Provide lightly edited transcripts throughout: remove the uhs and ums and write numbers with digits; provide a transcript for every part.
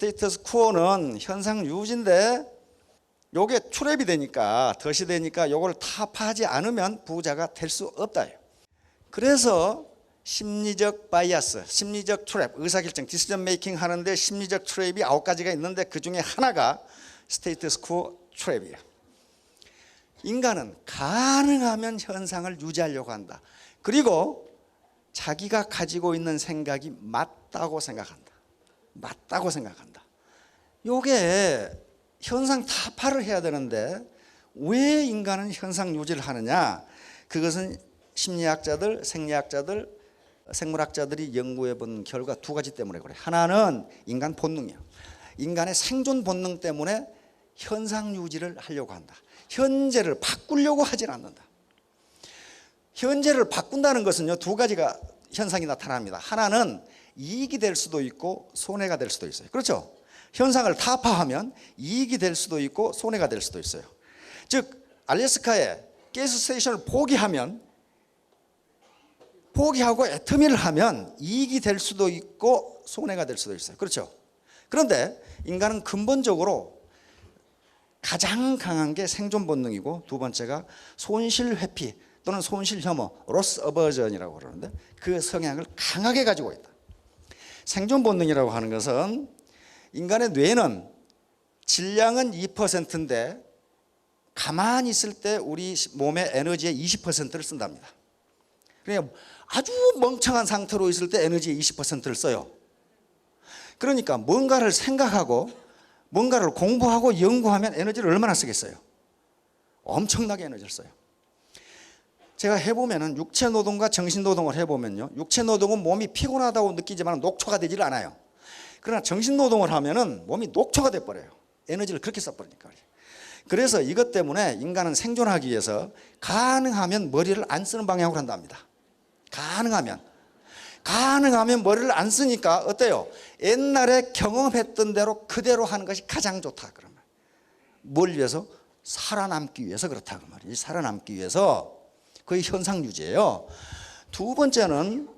스테이터스 퀘어는 현상 유지인데 요게 트랩이 되니까, 덫이 되니까 요걸 타파하지 않으면 부자가 될 수 없다. 그래서 심리적 바이어스, 심리적 트랩, 의사결정, 디시전 메이킹 하는데 심리적 트랩이 9가지가 있는데 그 중에 하나가 스테이터스 퀘어 트랩이에요. 인간은 가능하면 현상을 유지하려고 한다. 그리고 자기가 가지고 있는 생각이 맞다고 생각한다. 맞다고 생각한다. 요게 현상 타파를 해야 되는데 왜 인간은 현상 유지를 하느냐? 그것은 심리학자들, 생리학자들, 생물학자들이 연구해 본 결과 2가지 때문에 그래. 하나는 인간 본능이야. 인간의 생존 본능 때문에 현상 유지를 하려고 한다. 현재를 바꾸려고 하질 않는다. 현재를 바꾼다는 것은요, 2가지가 현상이 나타납니다. 하나는 이익이 될 수도 있고 손해가 될 수도 있어요. 그렇죠? 현상을 타파하면 이익이 될 수도 있고 손해가 될 수도 있어요. 즉 알래스카에 가스 스테이션을 포기하고 애터미를 하면 이익이 될 수도 있고 손해가 될 수도 있어요. 그렇죠? 그런데 인간은 근본적으로 가장 강한 게 생존 본능이고, 2번째가 손실 회피 또는 손실 혐오, 로스 어버전이라고 그러는데 그 성향을 강하게 가지고 있다. 생존 본능이라고 하는 것은 인간의 뇌는 질량은 2%인데 가만히 있을 때 우리 몸의 에너지의 20%를 쓴답니다. 그러니까 아주 멍청한 상태로 있을 때 에너지의 20%를 써요. 그러니까 뭔가를 생각하고 뭔가를 공부하고 연구하면 에너지를 얼마나 쓰겠어요? 엄청나게 에너지를 써요. 제가 해보면은 육체 노동과 정신 노동을 해보면요, 육체 노동은 몸이 피곤하다고 느끼지만 녹초가 되질 않아요. 그러나 정신 노동을 하면은 몸이 녹초가 돼버려요. 에너지를 그렇게 써버리니까. 그래서 이것 때문에 인간은 생존하기 위해서 가능하면 머리를 안 쓰는 방향으로 한답니다. 가능하면 머리를 안 쓰니까 어때요? 옛날에 경험했던 대로 그대로 하는 것이 가장 좋다. 그러면 뭘 위해서? 살아남기 위해서 그렇다. 그 말이에요. 살아남기 위해서. 거의 현상 유지예요. 2번째는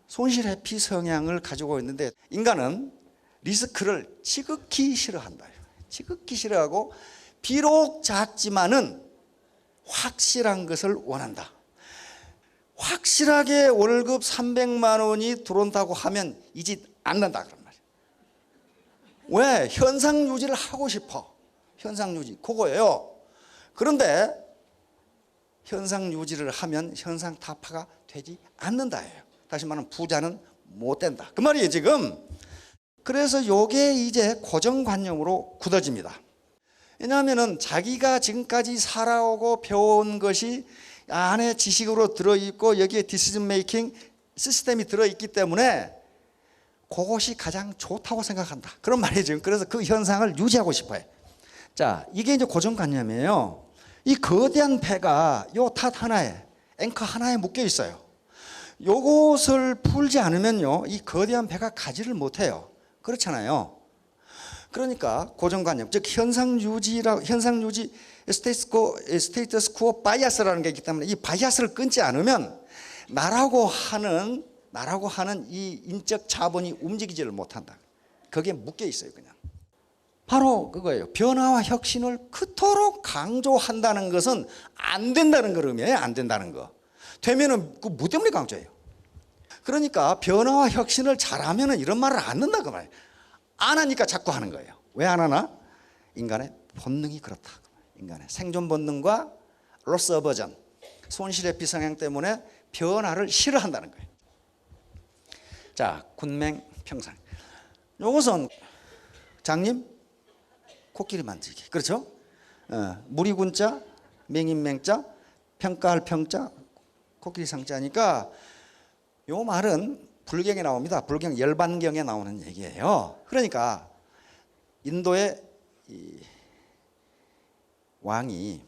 손실 회피 성향을 가지고 있는데 인간은 리스크를 지극히 싫어한다. 지극히 싫어하고 비록 작지만은 확실한 것을 원한다. 확실하게 월급 300만 원이 들어온다고 하면 이 짓 안 난다 그런 말이에요. 왜? 현상 유지를 하고 싶어. 현상 유지 그거예요. 그런데 현상 유지를 하면 현상 타파가 되지 않는다예요. 다시 말하면 부자는 못 된다 그 말이에요 지금. 그래서 요게 이제 고정관념으로 굳어집니다. 왜냐하면 자기가 지금까지 살아오고 배운 것이 안에 지식으로 들어있고 여기에 디시전 메이킹 시스템이 들어있기 때문에 그것이 가장 좋다고 생각한다 그런 말이죠. 그래서 그 현상을 유지하고 싶어요. 자, 이게 이제 고정관념이에요. 이 거대한 배가 요 탑 하나에, 앵커 하나에 묶여 있어요. 요것을 풀지 않으면요, 이 거대한 배가 가지를 못해요. 그렇잖아요. 그러니까 고정관념, 즉 현상 유지 스테이터스 퀘어 바이어스라는 게 있기 때문에 이 바이어스를 끊지 않으면 나라고 하는 이 인적 자본이 움직이지를 못한다. 거기에 묶여 있어요, 그냥. 바로 그거예요. 변화와 혁신을 그토록 강조한다는 것은 안 된다는 걸 의미해요. 안 된다는 거. 되면은 그 뭐 때문에 강조해요? 그러니까 변화와 혁신을 잘하면은 이런 말을 안 듣는다 그 말이에요. 안 하니까 자꾸 하는 거예요. 왜 안 하나? 인간의 본능이 그렇다. 인간의 생존 본능과 로스 어버전, 손실 회피 성향 때문에 변화를 싫어한다는 거예요. 자, 군맹 평상. 요것은 장님 코끼리 만들기. 그렇죠? 무리군자, 맹인맹자, 평가할 평자, 코끼리 상자니까 요 말은 불경에 나옵니다. 불경 열반경에 나오는 얘기예요. 그러니까 인도의 이 왕이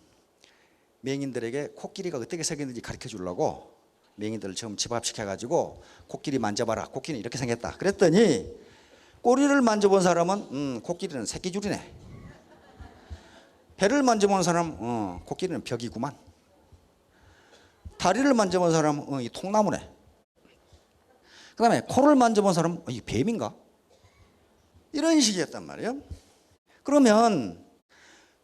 맹인들에게 코끼리가 어떻게 생겼는지 가르쳐 주려고 맹인들을 처음 집합시켜 가지고 코끼리 만져봐라. 코끼리는 이렇게 생겼다. 그랬더니 꼬리를 만져본 사람은 코끼리는 새끼줄이네. 배를 만져본 사람은 코끼리는 벽이구만. 다리를 만져본 사람은 이 통나무네. 그 다음에 코를 만져본 사람은 이 뱀인가? 이런 식이었단 말이에요. 그러면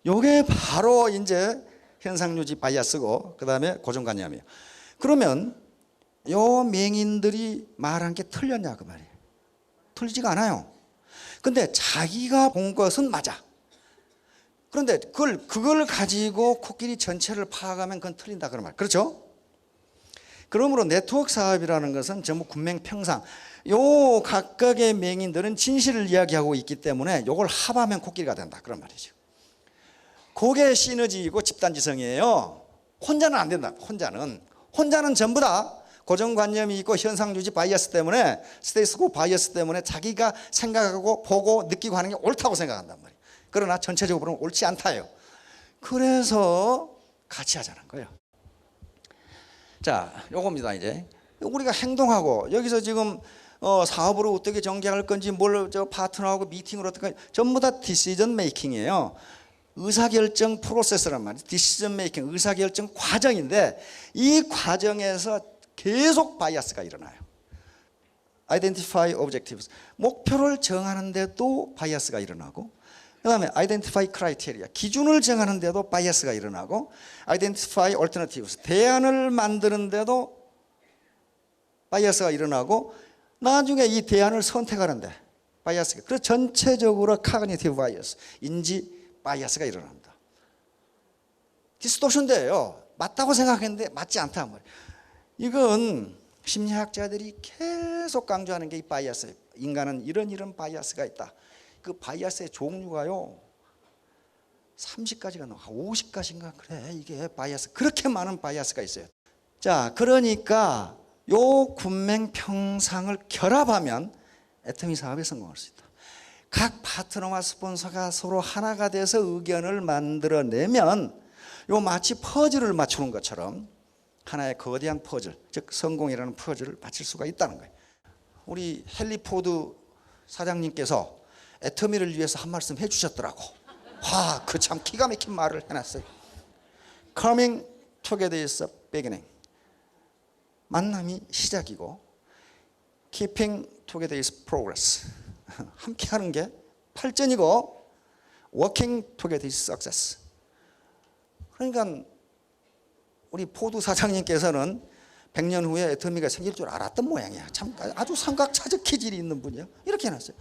요게 바로 이제 현상유지 바이아스고 그다음에 고정관념이에요. 그러면 요 맹인들이 말한 게 틀렸냐 그 말이에요. 틀리지가 않아요. 근데 자기가 본 것은 맞아. 그런데 그걸 가지고 코끼리 전체를 파악하면 그건 틀린다 그런 말. 그렇죠? 그러므로 네트워크 사업이라는 것은 전부 군맹평상. 요 각각의 맹인들은 진실을 이야기하고 있기 때문에 요걸 합하면 코끼리가 된다 그런 말이죠. 그게 시너지이고 집단지성이에요. 혼자는 안 된다. 혼자는 전부 다 고정관념이 있고 현상유지 바이어스 때문에 스테이스코 바이어스 때문에 자기가 생각하고 보고 느끼고 하는 게 옳다고 생각한단 말이에요. 그러나 전체적으로는 옳지 않다요. 그래서 같이 하자는 거예요. 자, 요겁니다. 이제 우리가 행동하고 여기서 지금 사업을 어떻게 전개할 건지 뭘 파트너하고 미팅을 어떻게 전부 다 디시전 메이킹이에요. 의사결정 프로세스란 말이에요. 디시전 메이킹 의사결정 과정인데 이 과정에서 계속 바이어스가 일어나요. Identify objectives 목표를 정하는데도 바이어스가 일어나고 그 다음에 Identify criteria 기준을 정하는데도 바이어스가 일어나고 Identify alternatives 대안을 만드는데도 바이어스가 일어나고 나중에 이 대안을 선택하는데 바이어스가 그래서 전체적으로 Cognitive bias 인지 바이어스가 일어납니다. 디스토션돼요. 맞다고 생각했는데 맞지 않다 말이에요. 이건 심리학자들이 계속 강조하는 게 이 바이어스예요. 인간은 이런 바이어스가 있다. 그 바이어스의 종류가요 30가지가 넘어 50가지인가 그래 이게 바이어스 그렇게 많은 바이어스가 있어요. 자 그러니까 요 군맹평상을 결합하면 애터미 사업에 성공할 수 있다. 각 파트너와 스폰서가 서로 하나가 돼서 의견을 만들어내면 요 마치 퍼즐을 맞추는 것처럼 하나의 거대한 퍼즐, 즉 성공이라는 퍼즐을 맞출 수가 있다는 거예요. 우리 헨리 포드 사장님께서 애터미를 위해서 한 말씀 해주셨더라고. 와, 그 참 기가 막힌 말을 해놨어요. Coming together is a beginning. 만남이 시작이고 Keeping together is progress. 함께하는 게 발전이고 Working together is success. 그러니까 우리 포드 사장님께서는 100년 후에 애터미가 생길 줄 알았던 모양이야. 참 아주 삼각차적 기질이 있는 분이야. 이렇게 해놨어요.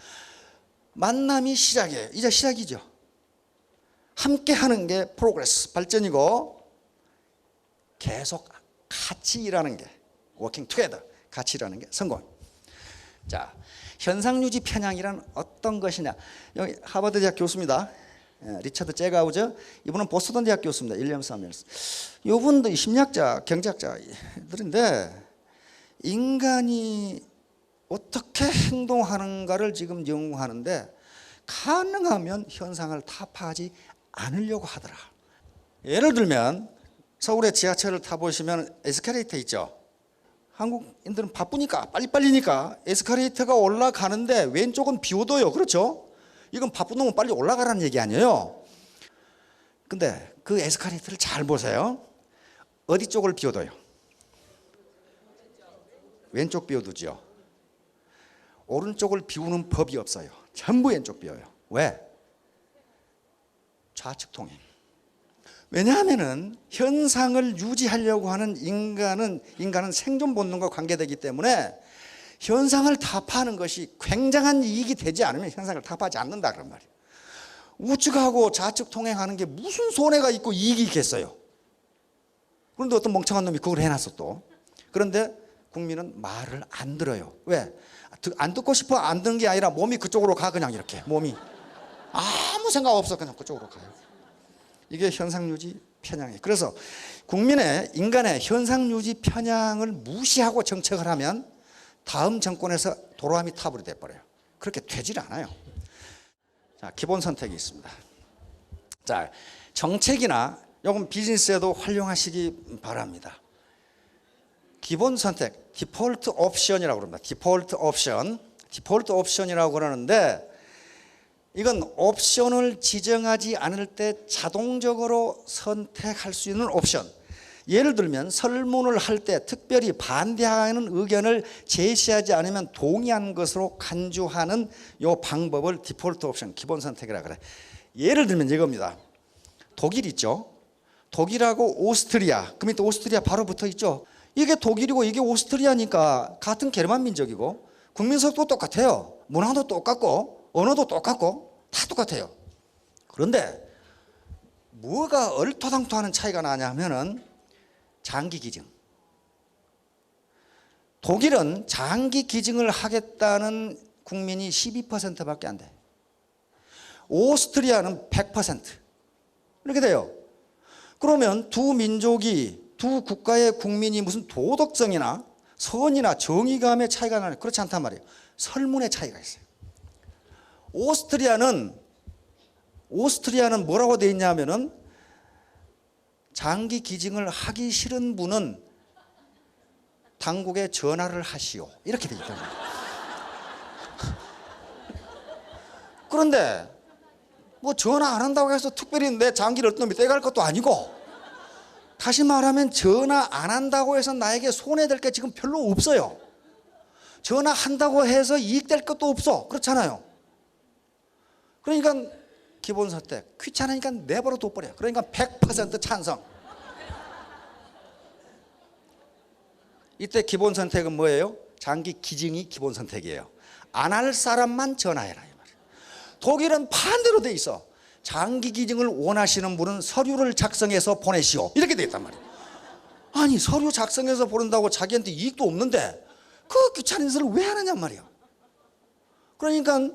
만남이 시작이에요. 이제 시작이죠. 함께 하는 게 프로그레스, 발전이고 계속 같이 일하는 게 워킹 투게더, 같이 일하는 게 성공. 자, 현상유지 편향이란 어떤 것이냐. 여기 하버드 대학 교수입니다. 리처드 제가우저. 이분은 보스턴 대학 교수입니다. 윌리엄 사밀스. 이분도 심리학자, 경제학자들인데 인간이 어떻게 행동하는가를 지금 연구하는데 가능하면 현상을 타파하지 않으려고 하더라. 예를 들면 서울의 지하철을 타보시면 에스컬레이터 있죠. 한국인들은 바쁘니까 빨리빨리니까 에스컬레이터가 올라가는데 왼쪽은 비워둬요. 그렇죠? 이건 바쁜 놈은 빨리 올라가라는 얘기 아니에요. 근데 그 에스컬레이터를 잘 보세요. 어디 쪽을 비워둬요? 왼쪽 비워두죠. 오른쪽을 비우는 법이 없어요. 전부 왼쪽 비워요. 왜? 좌측 통행. 왜냐하면은 현상을 유지하려고 하는 인간은 생존 본능과 관계되기 때문에 현상을 타파하는 것이 굉장한 이익이 되지 않으면 현상을 타파하지 않는다 그런 말이에요. 우측하고 좌측 통행하는 게 무슨 손해가 있고 이익이 있겠어요. 그런데 어떤 멍청한 놈이 그걸 해놨어 또. 그런데 국민은 말을 안 들어요. 왜? 안 듣고 싶어 안 듣는 게 아니라 몸이 그쪽으로 가. 그냥 이렇게 몸이 아무 생각 없어 그냥 그쪽으로 가요. 이게 현상유지 편향이에요. 그래서 인간의 현상유지 편향을 무시하고 정책을 하면 다음 정권에서 도로함이 탑으로 돼버려요. 그렇게 되질 않아요. 자, 기본 선택이 있습니다. 자, 정책이나 요건 비즈니스에도 활용하시기 바랍니다. 기본 선택, 디폴트 옵션이라고 그럽니다. 디폴트 옵션이라고 그러는데 이건 옵션을 지정하지 않을 때 자동적으로 선택할 수 있는 옵션. 예를 들면 설문을 할 때 특별히 반대하는 의견을 제시하지 않으면 동의한 것으로 간주하는 이 방법을 디폴트 옵션, 기본 선택이라 그래. 예를 들면 이겁니다. 독일 있죠. 독일하고 오스트리아, 그 밑에 오스트리아 바로 붙어 있죠. 이게 독일이고 이게 오스트리아니까 같은 게르만 민족이고 국민성도 똑같아요. 문화도 똑같고 언어도 똑같고 다 똑같아요. 그런데 뭐가 얼토당토하는 차이가 나냐면은 장기 기증. 독일은 장기 기증을 하겠다는 국민이 12%밖에 안 돼. 오스트리아는 100%. 이렇게 돼요. 그러면 두 민족이, 두 국가의 국민이 무슨 도덕성이나 선이나 정의감의 차이가 나냐? 그렇지 않단 말이에요. 설문의 차이가 있어요. 오스트리아는 뭐라고 돼 있냐면은 장기 기증을 하기 싫은 분은 당국에 전화를 하시오. 이렇게 돼 있단 말이에요. 그런데 뭐 전화 안 한다고 해서 특별히 내 장기를 어떤 놈이 떼갈 것도 아니고, 다시 말하면 전화 안 한다고 해서 나에게 손해될 게 지금 별로 없어요. 전화한다고 해서 이익될 것도 없어. 그렇잖아요. 그러니까 기본 선택, 귀찮으니까 내버려 둬버려. 그러니까 100% 찬성. 이때 기본 선택은 뭐예요? 장기 기증이 기본 선택이에요. 안 할 사람만 전화해라 이 말이에요. 독일은 반대로 돼 있어. 장기 기증을 원하시는 분은 서류를 작성해서 보내시오. 이렇게 돼 있단 말이에요. 아니 서류 작성해서 보낸다고 자기한테 이익도 없는데 그 귀찮은 짓을 왜 하느냐 말이야. 그러니까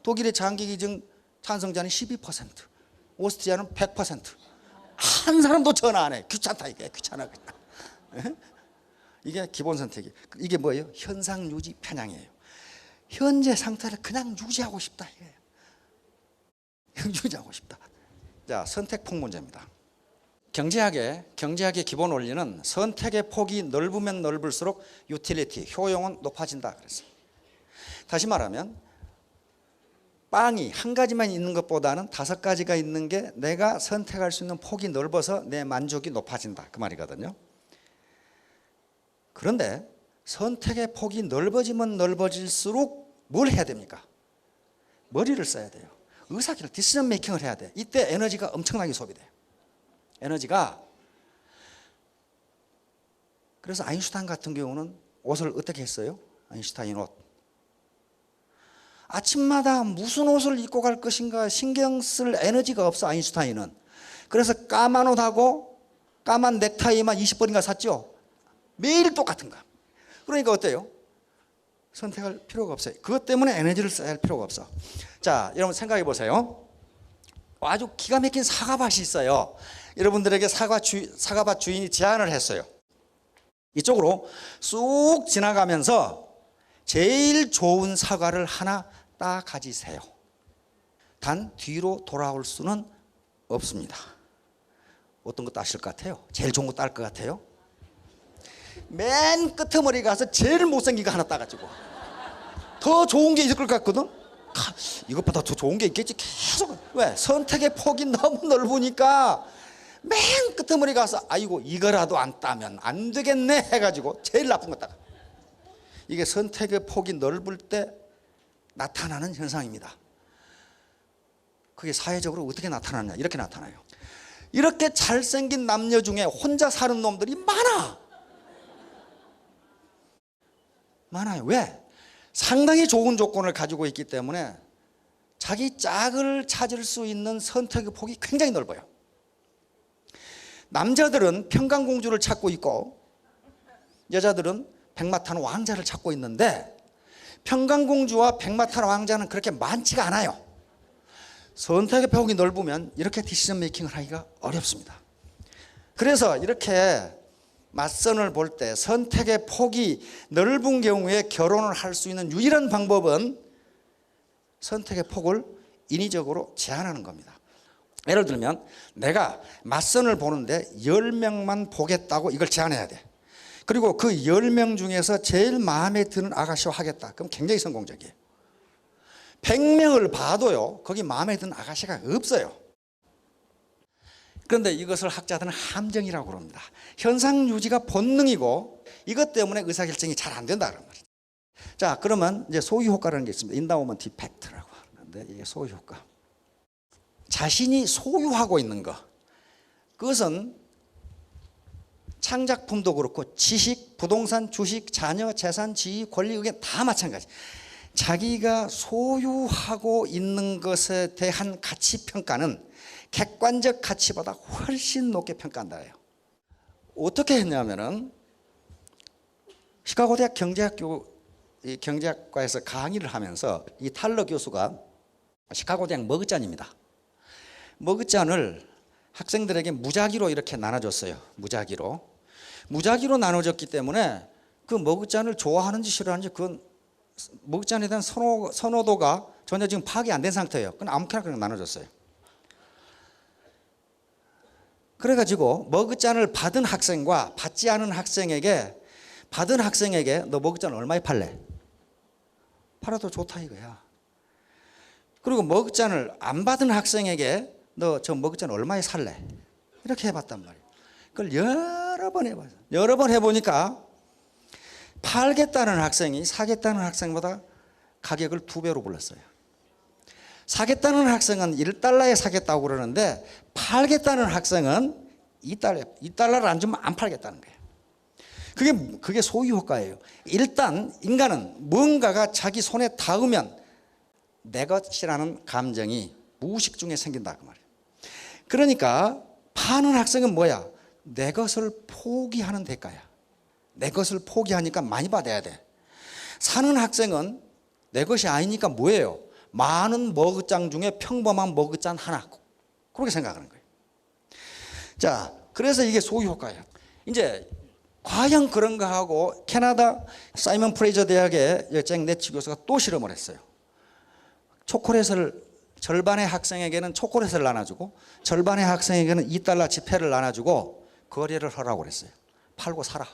독일의 장기 기증 찬성자는 12%, 오스트리아는 100%. 한 사람도 전화 안 해. 귀찮다 이게. 귀찮아. 이게 기본 선택이. 이게 뭐예요? 현상 유지 편향이에요. 현재 상태를 그냥 유지하고 싶다 이거예요. 유지하고 싶다. 자, 선택 폭문제입니다. 경제학의 기본 원리는 선택의 폭이 넓으면 넓을수록 유틸리티, 효용은 높아진다 그랬어요. 다시 말하면 빵이 한 가지만 있는 것보다는 5가지가 있는 게 내가 선택할 수 있는 폭이 넓어서 내 만족이 높아진다 그 말이거든요. 그런데 선택의 폭이 넓어지면 넓어질수록 뭘 해야 됩니까? 머리를 써야 돼요. 의사결정, 디시전 메이킹을 해야 돼. 이때 에너지가 엄청나게 소비돼요. 에너지가. 그래서 아인슈타인 같은 경우는 옷을 어떻게 했어요? 아인슈타인 옷. 아침마다 무슨 옷을 입고 갈 것인가 신경 쓸 에너지가 없어 아인슈타인은. 그래서 까만 옷하고 까만 넥타이만 20벌인가 샀죠. 매일 똑같은 거. 그러니까 어때요? 선택할 필요가 없어요. 그것 때문에 에너지를 써야 할 필요가 없어. 자, 여러분 생각해 보세요. 아주 기가 막힌 사과밭이 있어요. 여러분들에게 사과밭 주인이 제안을 했어요. 이쪽으로 쑥 지나가면서 제일 좋은 사과를 하나 따 가지세요. 단 뒤로 돌아올 수는 없습니다. 어떤 거 따실 것 같아요? 제일 좋은 거 딸 것 같아요? 맨 끝머리 가서 제일 못생긴 거 하나 따가지고 더 좋은 게 있을 것 같거든. 이것보다 더 좋은 게 있겠지. 계속. 왜? 선택의 폭이 너무 넓으니까 맨 끝머리 가서 아이고 이거라도 안 따면 안 되겠네 해가지고 제일 나쁜 거 따가. 이게 선택의 폭이 넓을 때 나타나는 현상입니다. 그게 사회적으로 어떻게 나타나냐? 이렇게 나타나요. 이렇게 잘생긴 남녀 중에 혼자 사는 놈들이 많아요. 왜? 상당히 좋은 조건을 가지고 있기 때문에 자기 짝을 찾을 수 있는 선택의 폭이 굉장히 넓어요. 남자들은 평강공주를 찾고 있고 여자들은 백마탄 왕자를 찾고 있는데 평강공주와 백마탄 왕자는 그렇게 많지가 않아요. 선택의 폭이 넓으면 이렇게 디시전 메이킹을 하기가 어렵습니다. 그래서 이렇게 맞선을 볼 때 선택의 폭이 넓은 경우에 결혼을 할 수 있는 유일한 방법은 선택의 폭을 인위적으로 제한하는 겁니다. 예를 들면 내가 맞선을 보는데 10명만 보겠다고 이걸 제한해야 돼. 그리고 그 10명 중에서 제일 마음에 드는 아가씨와 하겠다. 그럼 굉장히 성공적이에요. 100명을 봐도요 거기 마음에 드는 아가씨가 없어요. 그런데 이것을 학자들은 함정이라고 그럽니다. 현상 유지가 본능이고 이것 때문에 의사결정이 잘 안 된다 그런 말이죠. 자, 그러면 이제 소유 효과라는 게 있습니다. 인다우먼트 이펙트라고 하는데 이게 소유 효과. 자신이 소유하고 있는 것. 그것은 창작품도 그렇고 지식, 부동산, 주식, 자녀, 재산, 지위, 권리 이게 다 마찬가지. 자기가 소유하고 있는 것에 대한 가치 평가는 객관적 가치보다 훨씬 높게 평가한다예요. 어떻게 했냐면은 시카고대학 경제학과에서 강의를 하면서 이 탈러 교수가 시카고대학 머그잔입니다. 머그잔을 학생들에게 무작위로 이렇게 나눠줬어요. 무작위로 나눠줬기 때문에 그 머그잔을 좋아하는지 싫어하는지 그건 머그잔에 대한 선호도가 전혀 지금 파악이 안 된 상태예요. 그건 아무렇게나 그냥 나눠줬어요. 그래가지고 머그잔을 받은 학생과 받지 않은 학생에게 받은 학생에게 너 머그잔 얼마에 팔래? 팔아도 좋다 이거야. 그리고 머그잔을 안 받은 학생에게 너 저 머그잔 얼마에 살래? 이렇게 해봤단 말이에요. 그걸 여러 번 해봤어요. 여러 번 해보니까 팔겠다는 학생이 사겠다는 학생보다 가격을 2배로 불렀어요. 사겠다는 학생은 1달러에 사겠다고 그러는데 팔겠다는 학생은 2달러를 안 주면 안 팔겠다는 거예요. 그게 소유 효과예요. 일단 인간은 뭔가가 자기 손에 닿으면 내 것이라는 감정이 무의식 중에 생긴다 그 말이에요. 그러니까 파는 학생은 뭐야? 내 것을 포기하는 대가야. 내 것을 포기하니까 많이 받아야 돼. 사는 학생은 내 것이 아니니까 뭐예요? 많은 머그잔 중에 평범한 머그잔 하나. 그렇게 생각하는 거예요. 자, 그래서 이게 소유 효과예요. 이제 과연 그런가 하고 캐나다 사이먼 프레이저 대학의 잭 네치 교수가 또 실험을 했어요. 초콜릿을 절반의 학생에게는 초콜릿을 나눠주고 절반의 학생에게는 2달러 지폐를 나눠주고 거래를 하라고 그랬어요. 팔고 사라.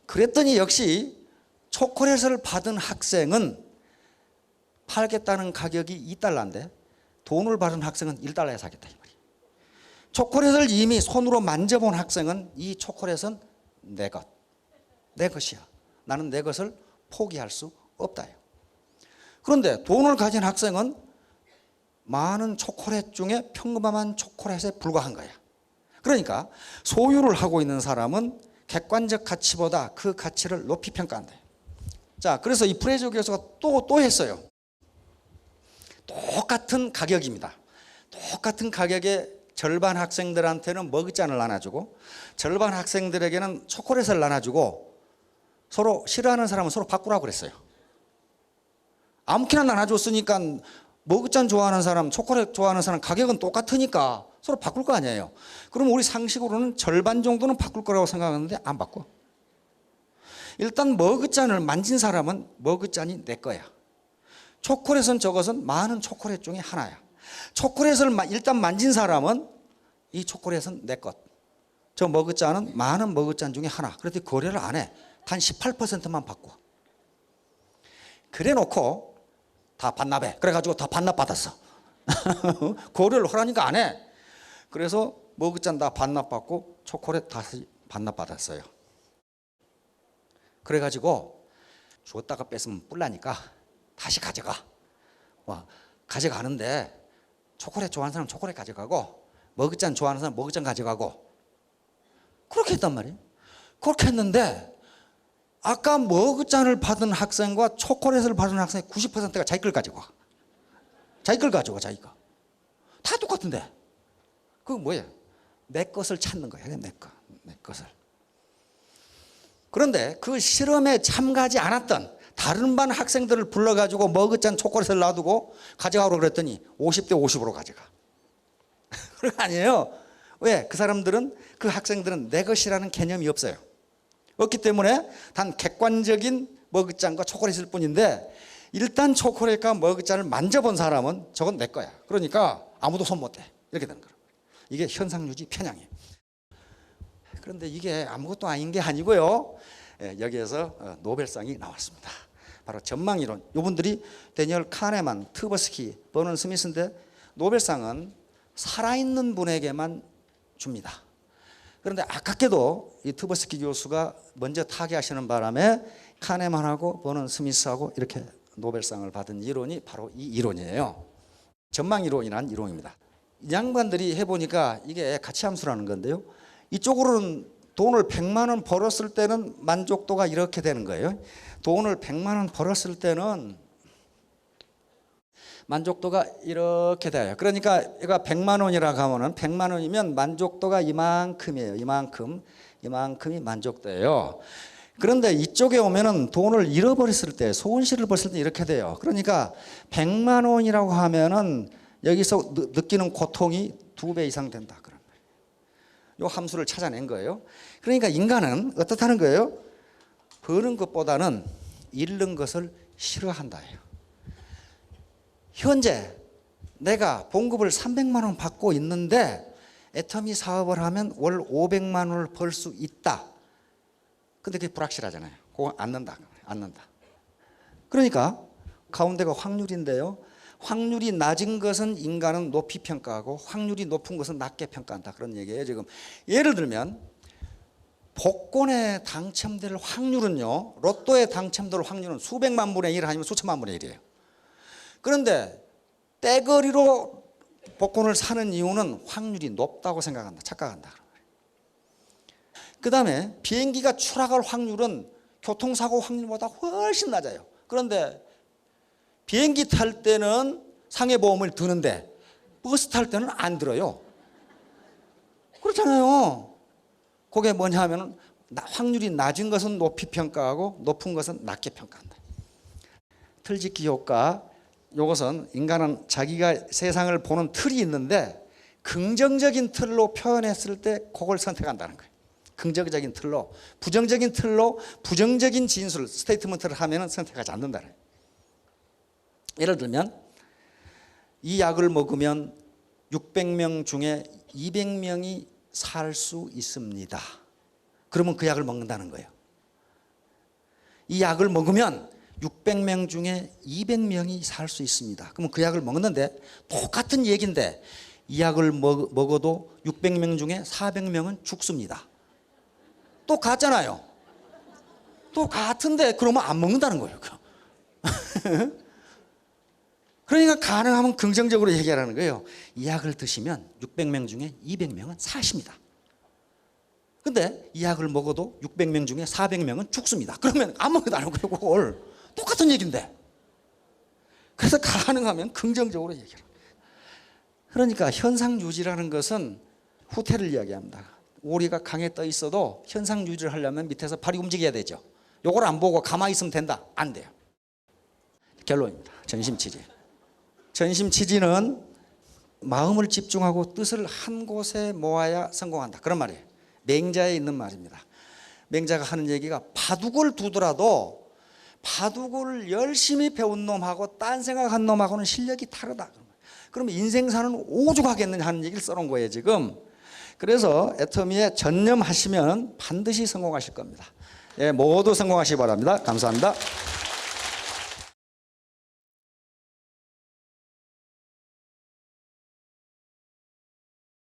그랬더니 역시 초콜릿을 받은 학생은 팔겠다는 가격이 2달러인데 돈을 받은 학생은 1달러에 사겠다 이 말이에요. 초콜릿을 이미 손으로 만져본 학생은 이 초콜릿은 내 것, 내 것이야. 나는 내 것을 포기할 수 없다. 그런데 돈을 가진 학생은 많은 초콜릿 중에 평범한 초콜릿에 불과한 거야. 그러니까 소유를 하고 있는 사람은 객관적 가치보다 그 가치를 높이 평가한다. 자, 그래서 이 프레이저 교수가 또 했어요. 똑같은 가격입니다. 똑같은 가격에 절반 학생들한테는 머그잔을 나눠주고 절반 학생들에게는 초콜릿을 나눠주고 서로 싫어하는 사람은 서로 바꾸라고 그랬어요. 아무렇게나 나눠줬으니까 머그잔 좋아하는 사람, 초콜릿 좋아하는 사람 가격은 똑같으니까 서로 바꿀 거 아니에요. 그럼 우리 상식으로는 절반 정도는 바꿀 거라고 생각하는데 안 바꿔. 일단 머그잔을 만진 사람은 머그잔이 내 거야. 초콜릿은 저것은 많은 초콜릿 중에 하나야. 초콜릿을 일단 만진 사람은 이 초콜릿은 내 것. 저 머그잔은 많은 머그잔 중에 하나. 그런데 거래를 안 해. 단 18%만 바꿔. 그래 놓고 다 반납해. 그래가지고 다 반납받았어. 거래를 하라니까 안 해. 그래서 머그잔 다 반납받고 초콜릿 다시 반납받았어요. 그래가지고 주었다가 뺐으면 뿔나니까 다시 가져가. 가져가는데 초콜릿 좋아하는 사람 초콜릿 가져가고 머그잔 좋아하는 사람 머그잔 가져가고 그렇게 했단 말이에요. 그렇게 했는데 아까 머그잔을 받은 학생과 초콜릿을 받은 학생의 90%가 자기 걸 가지고 와. 자기 걸 가져가 자기가. 다 똑같은데 그거 뭐예요? 내 것을 찾는 거예요. 내 것을. 그런데 그 실험에 참가하지 않았던 다른 반 학생들을 불러가지고 머그잔 초콜릿을 놔두고 가져가라고 그랬더니 50대 50으로 가져가. 그런 거 아니에요. 왜? 그 사람들은 그 학생들은 내 것이라는 개념이 없어요. 없기 때문에 단 객관적인 머그잔과 초콜릿일 뿐인데 일단 초콜릿과 머그잔을 만져본 사람은 저건 내 거야. 그러니까 아무도 손 못 대. 이렇게 되는 거예요. 이게 현상유지 편향이에요. 그런데 이게 아무것도 아닌 게 아니고요. 여기에서 노벨상이 나왔습니다. 바로 전망이론. 이분들이 데니얼 카네만, 트버스키, 버넌 스미스인데 노벨상은 살아있는 분에게만 줍니다. 그런데 아깝게도 이 트버스키 교수가 먼저 타계하시는 바람에 카네만하고 버넌 스미스하고 이렇게 노벨상을 받은 이론이 바로 이 이론이에요. 전망 이론이라는 이론입니다. 이 양반들이 해보니까 이게 가치함수라는 건데요. 이쪽으로는 돈을 100만 원 벌었을 때는 만족도가 이렇게 되는 거예요. 돈을 100만 원 벌었을 때는 만족도가 이렇게 돼요. 그러니까 얘가 100만 원이라고 하면은 100만 원이면 만족도가 이만큼이에요. 이만큼이 만족도예요. 그런데 이쪽에 오면은 돈을 잃어버렸을 때, 손실을 봤을 때 이렇게 돼요. 그러니까 100만 원이라고 하면은 여기서 느끼는 고통이 2배 이상 된다. 그런 거예요. 요 함수를 찾아낸 거예요. 그러니까 인간은 어떻다는 거예요? 버는 것보다는 잃는 것을 싫어한다예요. 현재 내가 봉급을 300만 원 받고 있는데 애터미 사업을 하면 월 500만 원을 벌 수 있다. 근데 그게 불확실하잖아요. 그거 안 넣는다. 그러니까 가운데가 확률인데요. 확률이 낮은 것은 인간은 높이 평가하고 확률이 높은 것은 낮게 평가한다. 그런 얘기예요. 지금 예를 들면 복권에 당첨될 확률은요. 로또에 당첨될 확률은 수백만 분의 1 아니면 수천만 분의 1이에요. 그런데 떼거리로 복권을 사는 이유는 확률이 높다고 생각한다. 착각한다. 그 다음에 비행기가 추락할 확률은 교통사고 확률보다 훨씬 낮아요. 그런데 비행기 탈 때는 상해보험을 드는데 버스 탈 때는 안 들어요. 그렇잖아요. 그게 뭐냐 하면 확률이 낮은 것은 높이 평가하고 높은 것은 낮게 평가한다. 틀짓기 효과. 이것은 인간은 자기가 세상을 보는 틀이 있는데 긍정적인 틀로 표현했을 때 그걸 선택한다는 거예요. 긍정적인 틀로, 부정적인 틀로 부정적인 진술, 스테이트먼트를 하면 선택하지 않는다는 거예요. 예를 들면 이 약을 먹으면 600명 중에 200명이 살 수 있습니다. 그러면 그 약을 먹는다는 거예요. 이 약을 먹으면 600명 중에 200명이 살 수 있습니다. 그러면 그 약을 먹는데 똑같은 얘기인데 이 약을 먹어도 600명 중에 400명은 죽습니다. 똑같잖아요. 똑같은데 그러면 안 먹는다는 거예요. 그러니까 가능하면 긍정적으로 얘기하라는 거예요. 이 약을 드시면 600명 중에 200명은 사십니다. 근데 이 약을 먹어도 600명 중에 400명은 죽습니다. 그러면 안 먹는다는 거예요. 그걸. 똑같은 얘기인데. 그래서 가능하면 긍정적으로 얘기해요. 그러니까 현상 유지라는 것은 후퇴를 이야기합니다. 오리가 강에 떠 있어도 현상 유지를 하려면 밑에서 발이 움직여야 되죠. 요걸 안 보고 가만히 있으면 된다? 안 돼요. 결론입니다. 전심치지. 전심치지는 마음을 집중하고 뜻을 한 곳에 모아야 성공한다. 그런 말이에요. 맹자에 있는 말입니다. 맹자가 하는 얘기가 바둑을 두더라도 바둑을 열심히 배운 놈하고 딴 생각한 놈하고는 실력이 다르다. 그러면 인생사는 오죽하겠느냐 하는 얘기를 써놓은 거예요 지금. 그래서 애터미에 전념하시면 반드시 성공하실 겁니다. 예, 모두 성공하시기 바랍니다. 감사합니다.